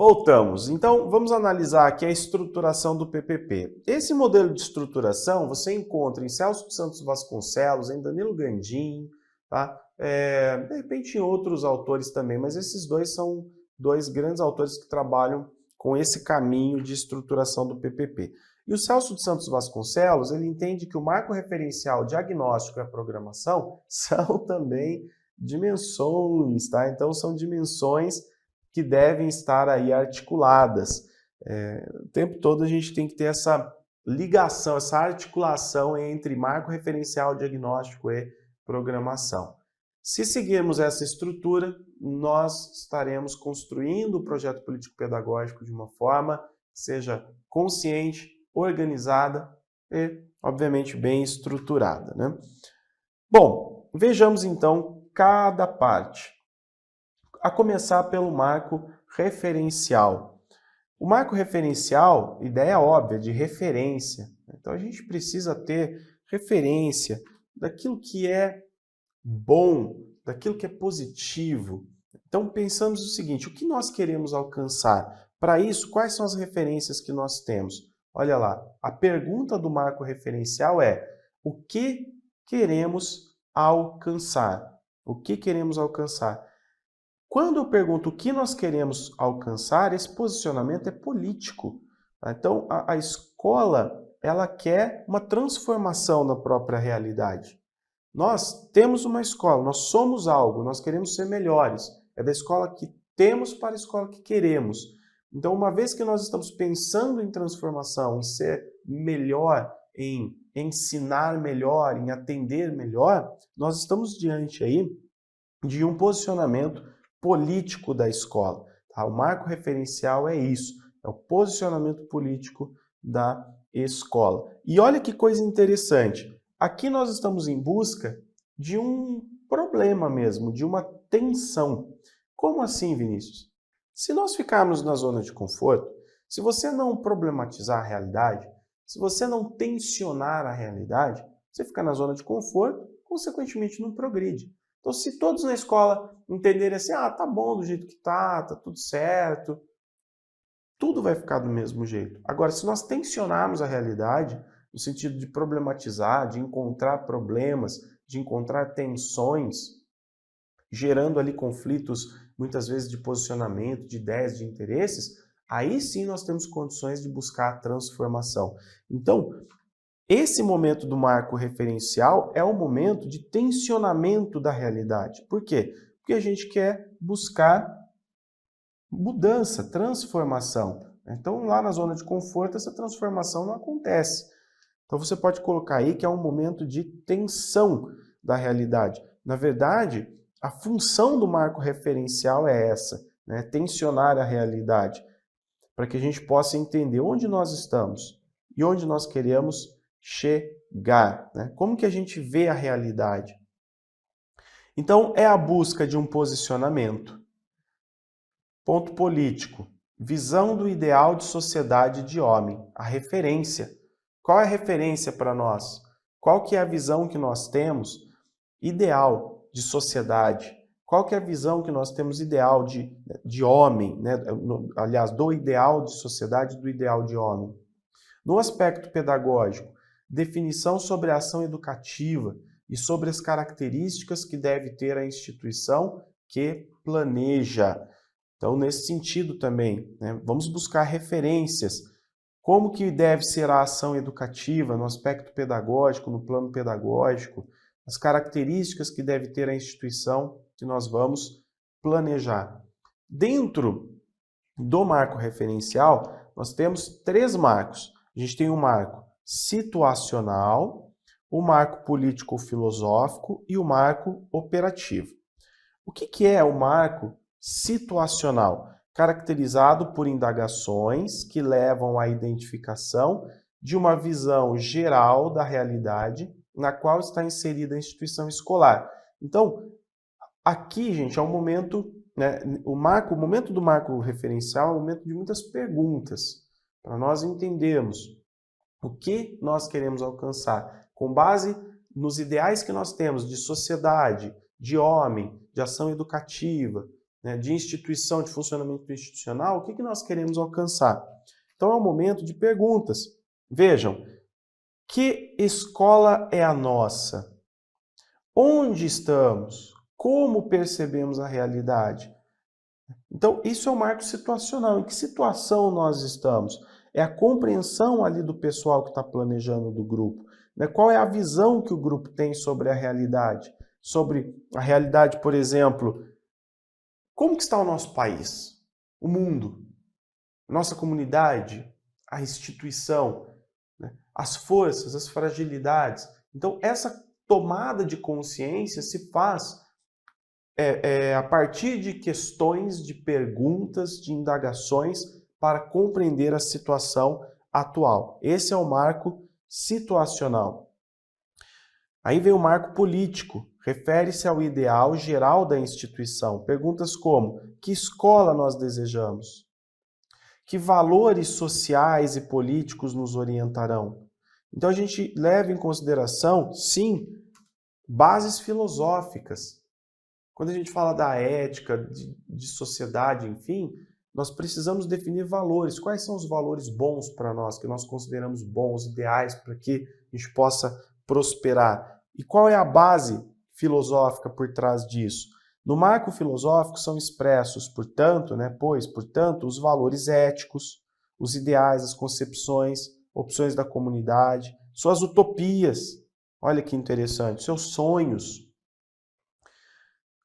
Voltamos. Então, vamos analisar aqui a estruturação do PPP. Esse modelo de estruturação você encontra em Celso de Santos Vasconcelos, em Danilo Gandin, tá? De repente em outros autores também, mas esses dois são dois grandes autores que trabalham com esse caminho de estruturação do PPP. E o Celso de Santos Vasconcelos, ele entende que o marco referencial diagnóstico e a programação são também dimensões, tá? Então, são dimensões que devem estar aí articuladas. O tempo todo a gente tem que ter essa ligação, essa articulação entre marco referencial, diagnóstico e programação. Se seguirmos essa estrutura, nós estaremos construindo o projeto político-pedagógico de uma forma que seja consciente, organizada e, obviamente, bem estruturada, né? Bom, vejamos então cada parte. A começar pelo marco referencial. O marco referencial, ideia óbvia de referência. Então a gente precisa ter referência daquilo que é bom, daquilo que é positivo. Então pensamos o seguinte, o que nós queremos alcançar? Para isso, quais são as referências que nós temos? Olha lá, a pergunta do marco referencial é: o que queremos alcançar? O que queremos alcançar? Quando eu pergunto o que nós queremos alcançar, esse posicionamento é político. Tá? Então, a escola, ela quer uma transformação na própria realidade. Nós temos uma escola, nós somos algo, nós queremos ser melhores. É da escola que temos para a escola que queremos. Então, uma vez que nós estamos pensando em transformação, em ser melhor, em ensinar melhor, em atender melhor, nós estamos diante aí de um posicionamento político da escola. Tá? O marco referencial é isso, é o posicionamento político da escola. E olha que coisa interessante, aqui nós estamos em busca de um problema mesmo, de uma tensão. Como assim, Vinícius? Se nós ficarmos na zona de conforto, se você não problematizar a realidade, se você não tensionar a realidade, você fica na zona de conforto, consequentemente não progride. Então, se todos na escola entenderem assim, tá bom do jeito que tá tudo certo, tudo vai ficar do mesmo jeito. Agora, se nós tensionarmos a realidade, no sentido de problematizar, de encontrar problemas, de encontrar tensões, gerando ali conflitos, muitas vezes de posicionamento, de ideias, de interesses, aí sim nós temos condições de buscar a transformação. Então, esse momento do marco referencial é o momento de tensionamento da realidade. Por quê? Porque a gente quer buscar mudança, transformação. Então, lá na zona de conforto, essa transformação não acontece. Então, você pode colocar aí que é um momento de tensão da realidade. Na verdade, a função do marco referencial é essa, né? Tensionar a realidade, para que a gente possa entender onde nós estamos e onde nós queremos chegar, né? Como que a gente vê a realidade? Então, é a busca de um posicionamento. Ponto político. Visão do ideal de sociedade de homem. A referência. Qual é a referência para nós? Qual que é a visão que nós temos ideal de sociedade? Qual que é a visão que nós temos ideal de homem, né? Aliás, do ideal de sociedade e do ideal de homem? No aspecto pedagógico, definição sobre a ação educativa e sobre as características que deve ter a instituição que planeja. Então, nesse sentido também, né, vamos buscar referências. Como que deve ser a ação educativa no aspecto pedagógico, no plano pedagógico, as características que deve ter a instituição que nós vamos planejar. Dentro do marco referencial, nós temos 3 marcos. A gente tem o marco situacional, o marco político-filosófico e o marco operativo. O que é o marco situacional? Caracterizado por indagações que levam à identificação de uma visão geral da realidade na qual está inserida a instituição escolar. Então, aqui, gente, é um momento, né, o momento do marco referencial é um momento de muitas perguntas, para nós entendermos o que nós queremos alcançar, com base nos ideais que nós temos de sociedade, de homem, de ação educativa, né, de instituição, de funcionamento institucional, o que nós queremos alcançar? Então é um momento de perguntas. Vejam, que escola é a nossa? Onde estamos? Como percebemos a realidade? Então, isso é um marco situacional. Em que situação nós estamos? É a compreensão ali do pessoal que está planejando do grupo, né? Qual é a visão que o grupo tem sobre a realidade? Sobre a realidade, por exemplo, como que está o nosso país? O mundo? Nossa comunidade? A instituição? Né? As forças, as fragilidades? Então, essa tomada de consciência se faz a partir de questões, de perguntas, de indagações para compreender a situação atual. Esse é o marco situacional. Aí vem o marco político, refere-se ao ideal geral da instituição. Perguntas como: que escola nós desejamos? Que valores sociais e políticos nos orientarão? Então a gente leva em consideração, sim, bases filosóficas. Quando a gente fala da ética, de sociedade, enfim, nós precisamos definir valores. Quais são os valores bons para nós, que nós consideramos bons, ideais, para que a gente possa prosperar? E qual é a base filosófica por trás disso? No marco filosófico são expressos, portanto, os valores éticos, os ideais, as concepções, opções da comunidade, suas utopias, olha que interessante, seus sonhos.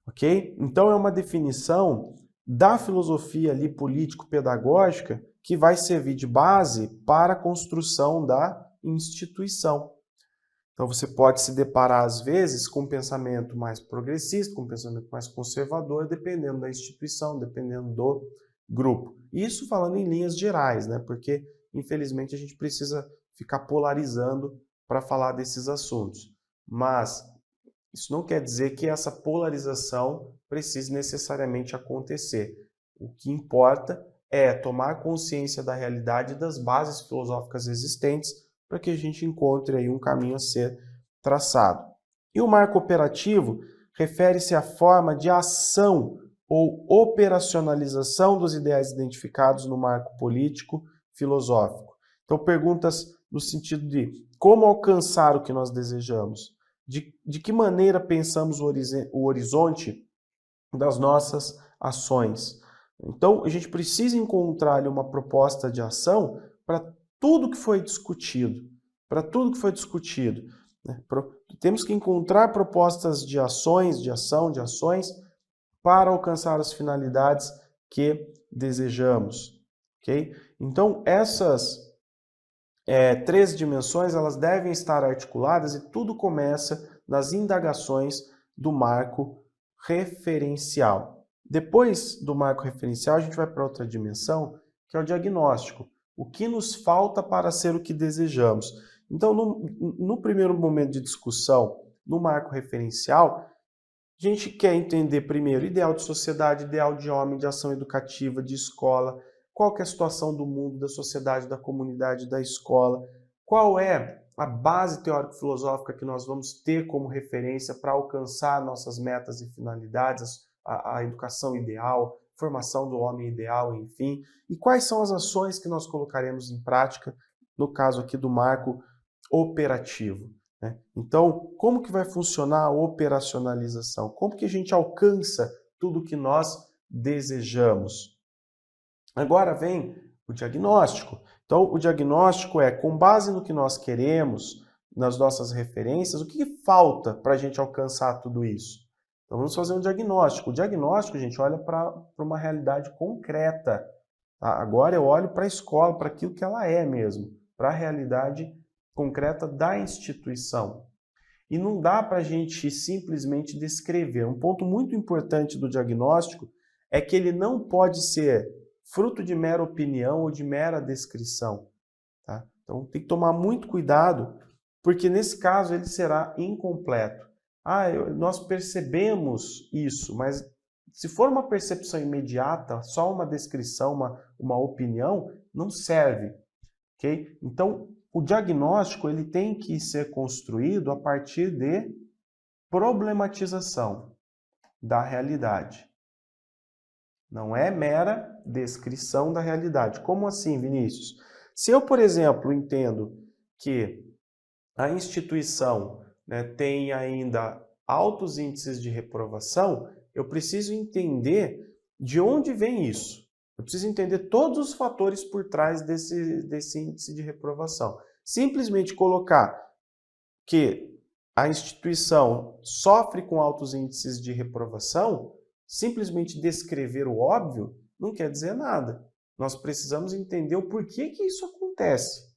Ok? Então é uma definição da filosofia ali político-pedagógica que vai servir de base para a construção da instituição. Então você pode se deparar às vezes com um pensamento mais progressista, com um pensamento mais conservador, dependendo da instituição, dependendo do grupo. Isso falando em linhas gerais, né? Porque infelizmente a gente precisa ficar polarizando para falar desses assuntos. Mas isso não quer dizer que essa polarização precise necessariamente acontecer. O que importa é tomar consciência da realidade e das bases filosóficas existentes para que a gente encontre aí um caminho a ser traçado. E o marco operativo refere-se à forma de ação ou operacionalização dos ideais identificados no marco político filosófico. Então, perguntas no sentido de como alcançar o que nós desejamos, de que maneira pensamos o horizonte das nossas ações. Então, a gente precisa encontrar ali uma proposta de ação para tudo que foi discutido. Para tudo que foi discutido. Né? Temos que encontrar propostas de ações, de ações, para alcançar as finalidades que desejamos. Okay? Então, essas três dimensões elas devem estar articuladas e tudo começa nas indagações do marco referencial. Depois do marco referencial, a gente vai para outra dimensão, que é o diagnóstico. O que nos falta para ser o que desejamos? Então, no primeiro momento de discussão, no marco referencial, a gente quer entender primeiro ideal de sociedade, ideal de homem, de ação educativa, de escola, qual que é a situação do mundo, da sociedade, da comunidade, da escola, qual é a base teórico-filosófica que nós vamos ter como referência para alcançar nossas metas e finalidades, a educação ideal, formação do homem ideal, enfim, e quais são as ações que nós colocaremos em prática, no caso aqui do marco operativo. Né? Então, como que vai funcionar a operacionalização? Como que a gente alcança tudo que nós desejamos? Agora vem o diagnóstico. Então, o diagnóstico é, com base no que nós queremos, nas nossas referências, o que falta para a gente alcançar tudo isso? Então, vamos fazer um diagnóstico. O diagnóstico, gente, olha para uma realidade concreta. Tá? Agora eu olho para a escola, para aquilo que ela é mesmo, para a realidade concreta da instituição. E não dá para a gente simplesmente descrever. Um ponto muito importante do diagnóstico é que ele não pode ser fruto de mera opinião ou de mera descrição. Tá? Então tem que tomar muito cuidado, porque nesse caso ele será incompleto. Nós percebemos isso, mas se for uma percepção imediata, só uma descrição, uma opinião, não serve. Okay? Então, o diagnóstico ele tem que ser construído a partir de problematização da realidade. Não é mera descrição da realidade. Como assim, Vinícius? Se eu, por exemplo, entendo que a instituição, né, tem ainda altos índices de reprovação, eu preciso entender de onde vem isso. Eu preciso entender todos os fatores por trás desse índice de reprovação. Simplesmente colocar que a instituição sofre com altos índices de reprovação, simplesmente descrever o óbvio, não quer dizer nada. Nós precisamos entender o porquê que isso acontece.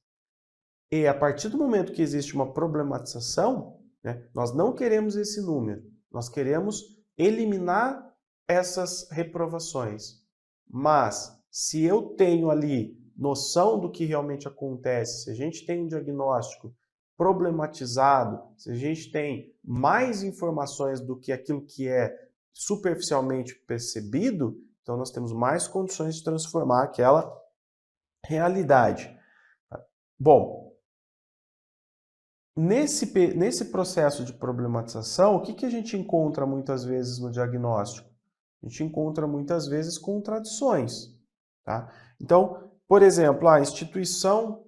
E a partir do momento que existe uma problematização, né, nós não queremos esse número, nós queremos eliminar essas reprovações. Mas, se eu tenho ali noção do que realmente acontece, se a gente tem um diagnóstico problematizado, se a gente tem mais informações do que aquilo que é superficialmente percebido, então nós temos mais condições de transformar aquela realidade. Bom, nesse processo de problematização, o que a gente encontra muitas vezes no diagnóstico? A gente encontra muitas vezes contradições. Tá? Então, por exemplo, a instituição,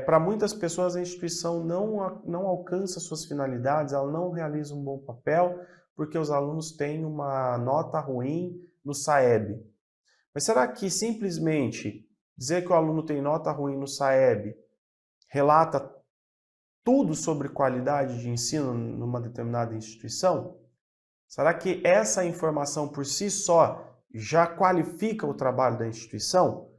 para muitas pessoas, a instituição não alcança suas finalidades, ela não realiza um bom papel, porque os alunos têm uma nota ruim no SAEB. Mas será que simplesmente dizer que o aluno tem nota ruim no SAEB relata tudo sobre qualidade de ensino numa determinada instituição? Será que essa informação por si só já qualifica o trabalho da instituição?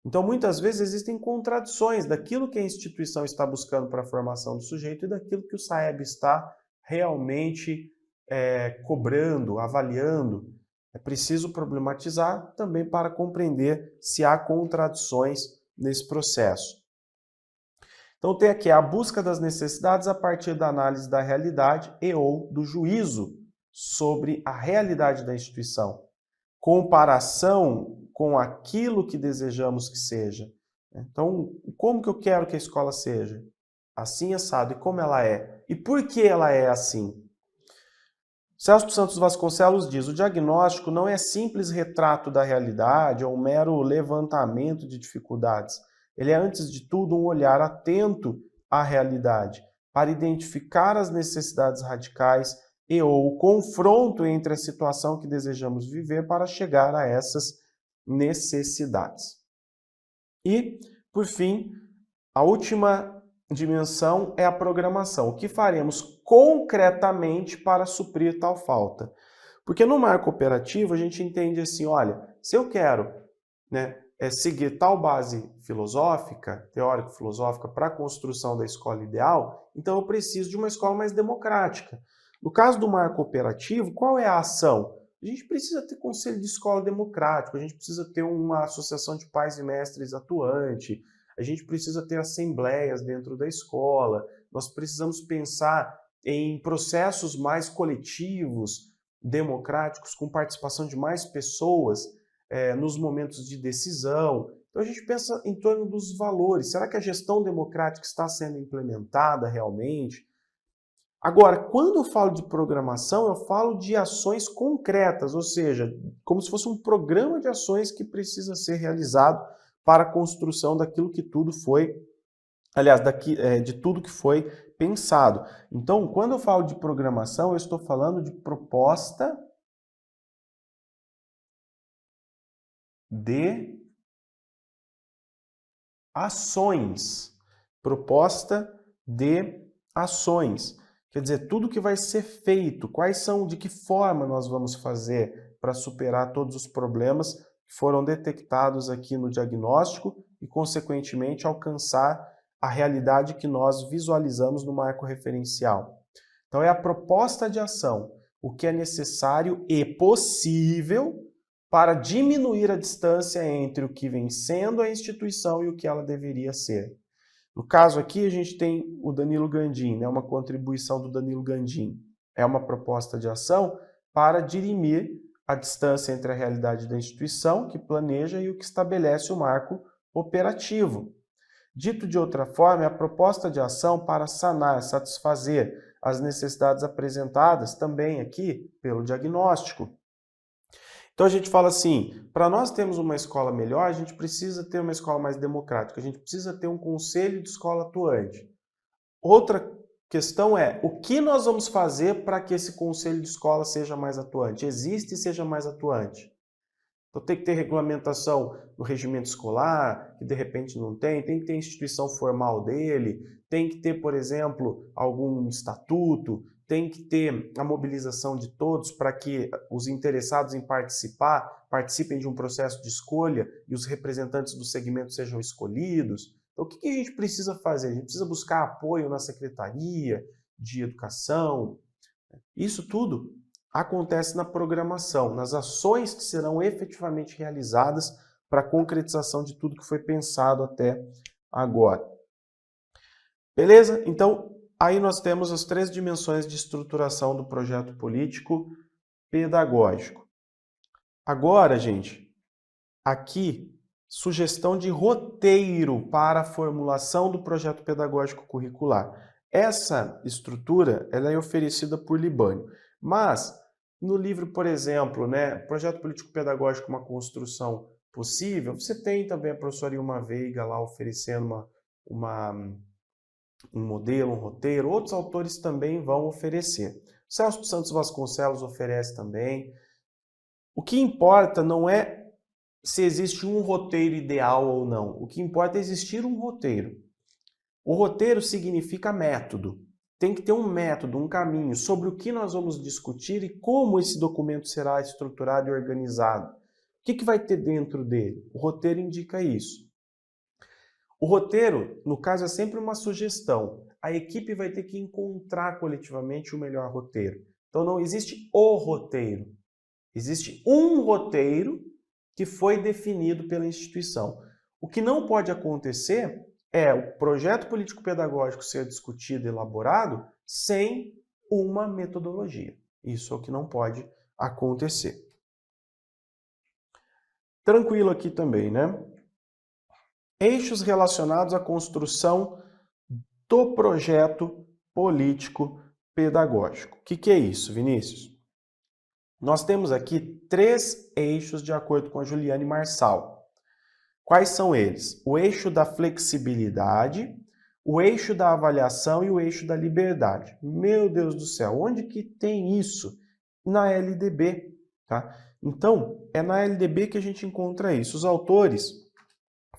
Então, muitas vezes existem contradições daquilo que a instituição está buscando para a formação do sujeito e daquilo que o SAEB está realmente cobrando, avaliando. É preciso problematizar também para compreender se há contradições nesse processo. Então tem aqui a busca das necessidades a partir da análise da realidade e ou do juízo sobre a realidade da instituição. Comparação com aquilo que desejamos que seja. Então, como que eu quero que a escola seja? Assim, assado. E como ela é? E por que ela é assim? Celso dos Santos Vasconcelos diz: o diagnóstico não é simples retrato da realidade ou um mero levantamento de dificuldades. Ele é, antes de tudo, um olhar atento à realidade, para identificar as necessidades radicais e ou o confronto entre a situação que desejamos viver para chegar a essas necessidades. E, por fim, a última dimensão é a programação. O que faremos concretamente para suprir tal falta? Porque no marco operativo a gente entende assim, olha, se eu quero, né, seguir tal base filosófica, teórico-filosófica para a construção da escola ideal, então eu preciso de uma escola mais democrática. No caso do marco operativo, qual é a ação? A gente precisa ter conselho de escola democrático, a gente precisa ter uma associação de pais e mestres atuante, a gente precisa ter assembleias dentro da escola, nós precisamos pensar em processos mais coletivos, democráticos, com participação de mais pessoas nos momentos de decisão. Então a gente pensa em torno dos valores. Será que a gestão democrática está sendo implementada realmente? Agora, quando eu falo de programação, eu falo de ações concretas, ou seja, como se fosse um programa de ações que precisa ser realizado para a construção daquilo que tudo foi, aliás, de tudo que foi pensado. Então, quando eu falo de programação, eu estou falando de proposta de ações. Proposta de ações. Quer dizer, tudo que vai ser feito, de que forma nós vamos fazer para superar todos os problemas que foram detectados aqui no diagnóstico e, consequentemente, alcançar a realidade que nós visualizamos no marco referencial. Então, é a proposta de ação, o que é necessário e possível para diminuir a distância entre o que vem sendo a instituição e o que ela deveria ser. No caso aqui, a gente tem o Danilo Gandim, né, uma contribuição do Danilo Gandim. É uma proposta de ação para dirimir a distância entre a realidade da instituição, que planeja, e o que estabelece o marco operativo. Dito de outra forma, é a proposta de ação para sanar, satisfazer as necessidades apresentadas também aqui pelo diagnóstico. Então a gente fala assim, para nós termos uma escola melhor, a gente precisa ter uma escola mais democrática, a gente precisa ter um conselho de escola atuante. Outra questão é, o que nós vamos fazer para que esse conselho de escola seja mais atuante? Existe e seja mais atuante. Então tem que ter regulamentação no regimento escolar, que de repente não tem que ter instituição formal dele, tem que ter, por exemplo, algum estatuto, tem que ter a mobilização de todos para que os interessados em participem de um processo de escolha e os representantes do segmento sejam escolhidos. Então o que a gente precisa fazer? A gente precisa buscar apoio na Secretaria de Educação. Isso tudo acontece na programação, nas ações que serão efetivamente realizadas para a concretização de tudo que foi pensado até agora. Beleza? Então, aí nós temos as 3 dimensões de estruturação do projeto político pedagógico. Agora, gente, aqui, sugestão de roteiro para a formulação do projeto pedagógico curricular. Essa estrutura ela é oferecida por Libânio, mas no livro, por exemplo, Projeto Político Pedagógico, uma construção possível, você tem também a professora Ilma Veiga lá oferecendo um modelo, um roteiro, outros autores também vão oferecer. Celso Santos Vasconcelos oferece também. O que importa não é se existe um roteiro ideal ou não. O que importa é existir um roteiro. O roteiro significa método. Tem que ter um método, um caminho sobre o que nós vamos discutir e como esse documento será estruturado e organizado. O que vai ter dentro dele? O roteiro indica isso. O roteiro, no caso, é sempre uma sugestão. A equipe vai ter que encontrar coletivamente o melhor roteiro. Então não existe o roteiro. Existe um roteiro que foi definido pela instituição. O que não pode acontecer é o projeto político-pedagógico ser discutido e elaborado sem uma metodologia. Isso é o que não pode acontecer. Tranquilo aqui também, né? Eixos relacionados à construção do projeto político-pedagógico. O que é isso, Vinícius? Nós temos aqui 3 eixos de acordo com a Juliane Marçal. Quais são eles? O eixo da flexibilidade, o eixo da avaliação e o eixo da liberdade. Meu Deus do céu, onde que tem isso? Na LDB, tá? Então, é na LDB que a gente encontra isso. Os autores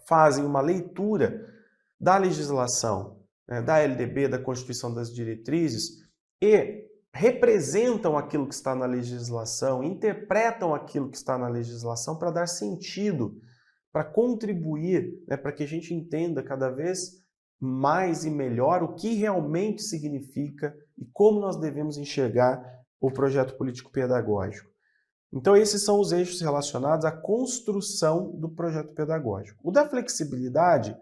fazem uma leitura da legislação, da LDB, da Constituição das Diretrizes, e representam aquilo que está na legislação, interpretam aquilo que está na legislação para dar sentido, para contribuir, para que a gente entenda cada vez mais e melhor o que realmente significa e como nós devemos enxergar o projeto político-pedagógico. Então esses são os eixos relacionados à construção do projeto pedagógico. O da flexibilidade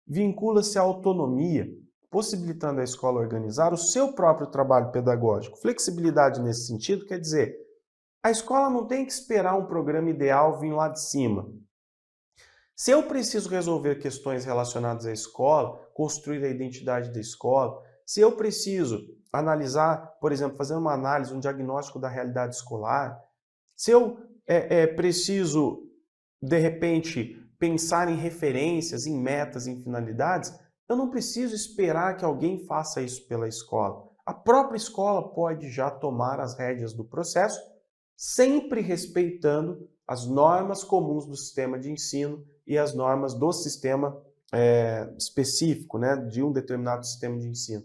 vincula-se à autonomia, possibilitando a escola organizar o seu próprio trabalho pedagógico. Flexibilidade nesse sentido quer dizer, a escola não tem que esperar um programa ideal vir lá de cima. Se eu preciso resolver questões relacionadas à escola, construir a identidade da escola, se eu preciso analisar, por exemplo, fazer uma análise, um diagnóstico da realidade escolar, se eu preciso, de repente, pensar em referências, em metas, em finalidades, eu não preciso esperar que alguém faça isso pela escola. A própria escola pode já tomar as rédeas do processo, sempre respeitando as normas comuns do sistema de ensino e as normas do sistema específico, de um determinado sistema de ensino.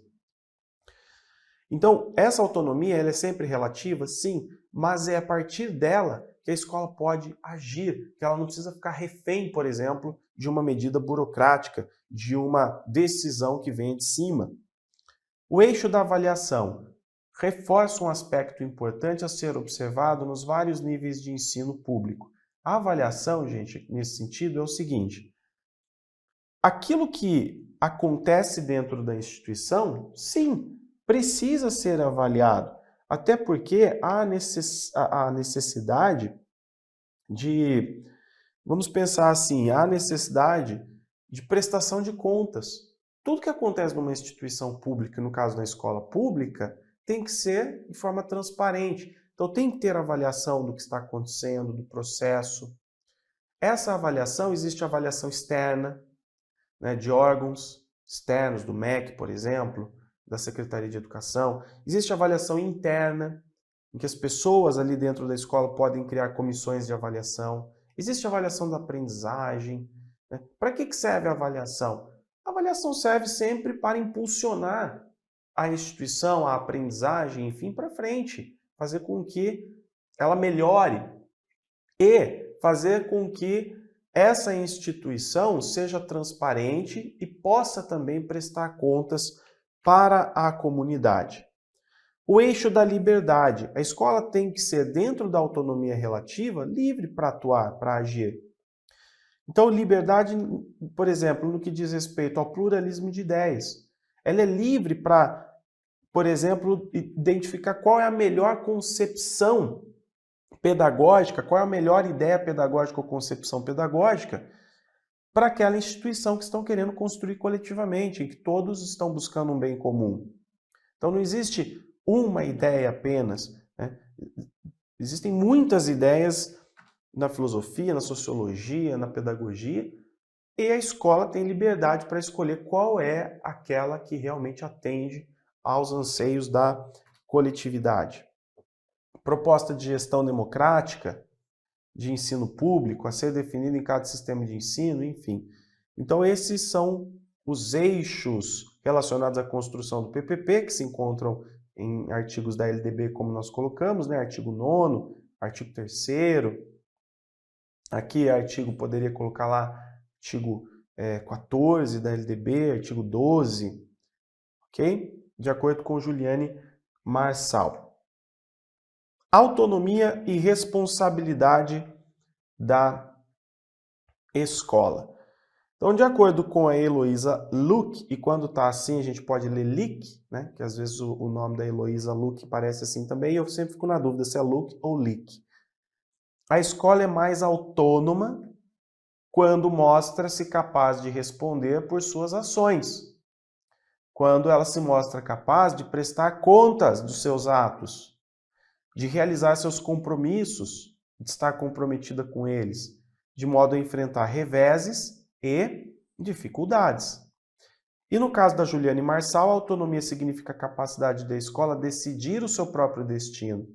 Então, essa autonomia ela é sempre relativa, sim, mas é a partir dela que a escola pode agir, que ela não precisa ficar refém, por exemplo, de uma medida burocrática, de uma decisão que vem de cima. O eixo da avaliação reforça um aspecto importante a ser observado nos vários níveis de ensino público. A avaliação, gente, nesse sentido, é o seguinte: aquilo que acontece dentro da instituição, sim, precisa ser avaliado, até porque há a necessidade de, vamos pensar assim, há necessidade de prestação de contas. Tudo que acontece numa instituição pública, no caso da escola pública, tem que ser de forma transparente. Então tem que ter avaliação do que está acontecendo, do processo. Essa avaliação, existe avaliação externa, né, de órgãos externos, do MEC, por exemplo, da Secretaria de Educação. Existe avaliação interna, em que as pessoas ali dentro da escola podem criar comissões de avaliação. Existe avaliação da aprendizagem. Né? Para que serve a avaliação? A avaliação serve sempre para impulsionar a instituição, a aprendizagem, enfim, para frente. Fazer com que ela melhore e fazer com que essa instituição seja transparente e possa também prestar contas para a comunidade. O eixo da liberdade. A escola tem que ser, dentro da autonomia relativa, livre para atuar, para agir. Então, liberdade, por exemplo, no que diz respeito ao pluralismo de ideias. Ela é livre para, por exemplo, identificar qual é a melhor concepção pedagógica, qual é a melhor ideia pedagógica ou concepção pedagógica para aquela instituição que estão querendo construir coletivamente, em que todos estão buscando um bem comum. Então não existe uma ideia apenas, né? Existem muitas ideias na filosofia, na sociologia, na pedagogia, e a escola tem liberdade para escolher qual é aquela que realmente atende aos anseios da coletividade. Proposta de gestão democrática, de ensino público, a ser definida em cada sistema de ensino, enfim. Então esses são os eixos relacionados à construção do PPP, que se encontram em artigos da LDB, como nós colocamos, né? Artigo 9º, artigo 3º, aqui artigo, poderia colocar lá, artigo 14 da LDB, artigo 12, ok? De acordo com Juliane Marçal. Autonomia e responsabilidade da escola. Então, de acordo com a Heloísa Luque, e quando está assim a gente pode ler Lick, né? Que às vezes o nome da Heloísa Luque parece assim também, e eu sempre fico na dúvida se é Luque ou Lick. A escola é mais autônoma quando mostra-se capaz de responder por suas ações. Quando ela se mostra capaz de prestar contas dos seus atos, de realizar seus compromissos, de estar comprometida com eles, de modo a enfrentar reveses e dificuldades. E no caso da Juliane Marçal, a autonomia significa a capacidade da escola decidir o seu próprio destino,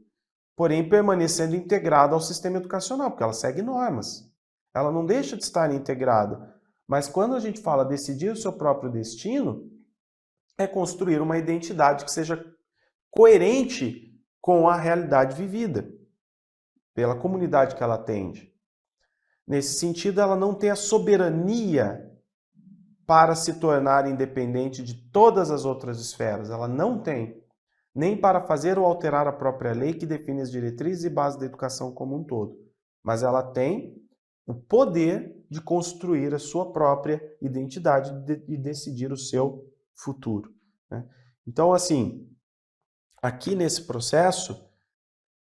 porém permanecendo integrada ao sistema educacional, porque ela segue normas. Ela não deixa de estar integrada. Mas quando a gente fala decidir o seu próprio destino, é construir uma identidade que seja coerente com a realidade vivida pela comunidade que ela atende. Nesse sentido, ela não tem a soberania para se tornar independente de todas as outras esferas. Ela não tem. Nem para fazer ou alterar a própria lei que define as diretrizes e bases da educação como um todo. Mas ela tem o poder de construir a sua própria identidade e decidir o seu futuro. Né? Então, assim, aqui nesse processo,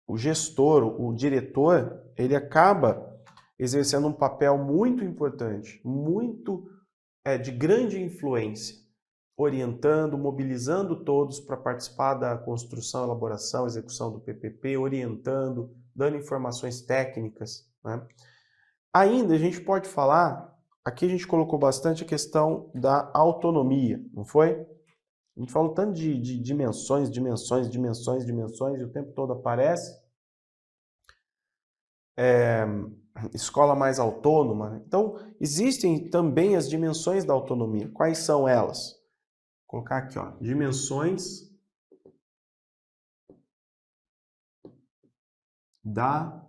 o gestor, o diretor, ele acaba exercendo um papel muito importante, muito de grande influência, orientando, mobilizando todos para participar da construção, elaboração, execução do PPP, orientando, dando informações técnicas. Né? Ainda a gente pode falar, aqui a gente colocou bastante a questão da autonomia, não foi? A gente falou tanto de dimensões, e o tempo todo aparece. Escola mais autônoma. Né? Então, existem também as dimensões da autonomia. Quais são elas? Vou colocar aqui, ó, dimensões da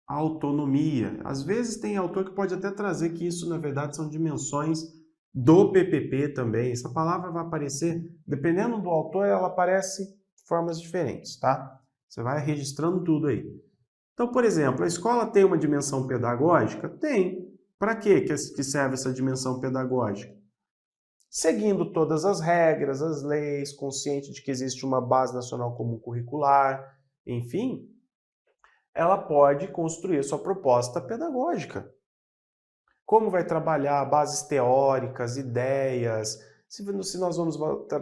autonomia. Às vezes tem autor que pode até trazer que isso, na verdade, são dimensões do PPP também. Essa palavra vai aparecer, dependendo do autor, ela aparece de formas diferentes, tá? Você vai registrando tudo aí. Então, por exemplo, a escola tem uma dimensão pedagógica? Tem. Para quê que serve essa dimensão pedagógica? Seguindo todas as regras, as leis, consciente de que existe uma base nacional comum curricular, enfim, ela pode construir sua proposta pedagógica. Como vai trabalhar bases teóricas, ideias, se nós vamos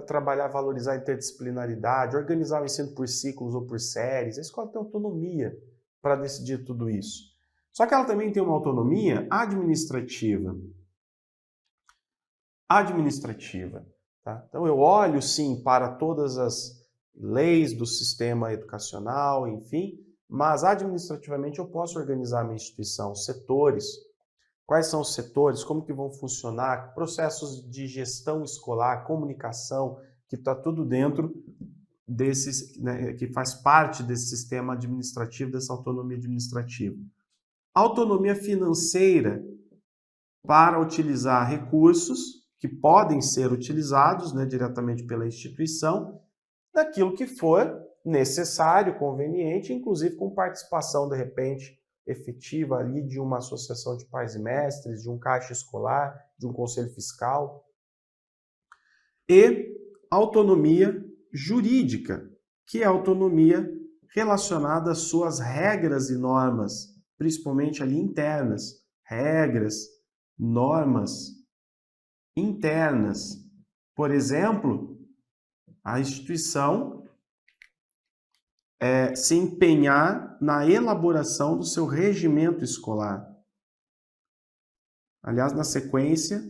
trabalhar, valorizar a interdisciplinaridade, organizar o ensino por ciclos ou por séries, a escola tem autonomia para decidir tudo isso. Só que ela também tem uma autonomia administrativa. Tá? Então eu olho sim para todas as leis do sistema educacional, enfim, mas administrativamente eu posso organizar a minha instituição, setores. Quais são os setores, como que vão funcionar, processos de gestão escolar, comunicação, que está tudo dentro desses, né, que faz parte desse sistema administrativo, dessa autonomia administrativa. Autonomia financeira para utilizar recursos que podem ser utilizados, né, diretamente pela instituição, daquilo que for necessário, conveniente, inclusive com participação, de repente, efetiva ali de uma associação de pais e mestres, de um caixa escolar, de um conselho fiscal. E autonomia jurídica, que é a autonomia relacionada às suas regras e normas, principalmente ali internas, regras, normas internas. Por exemplo, a instituição se empenhar na elaboração do seu regimento escolar. Aliás, na sequência,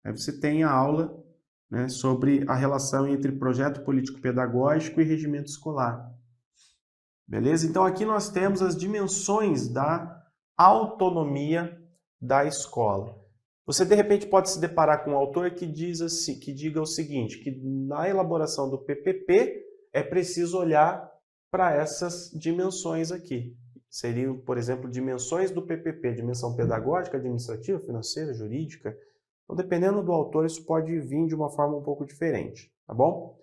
você tem a aula, né, sobre a relação entre projeto político-pedagógico e regimento escolar. Beleza? Então aqui nós temos as dimensões da autonomia da escola. Você de repente pode se deparar com um autor que diga o seguinte, que na elaboração do PPP é preciso olhar para essas dimensões aqui. Seriam, por exemplo, dimensões do PPP, dimensão pedagógica, administrativa, financeira, jurídica. Então, dependendo do autor, isso pode vir de uma forma um pouco diferente, tá bom?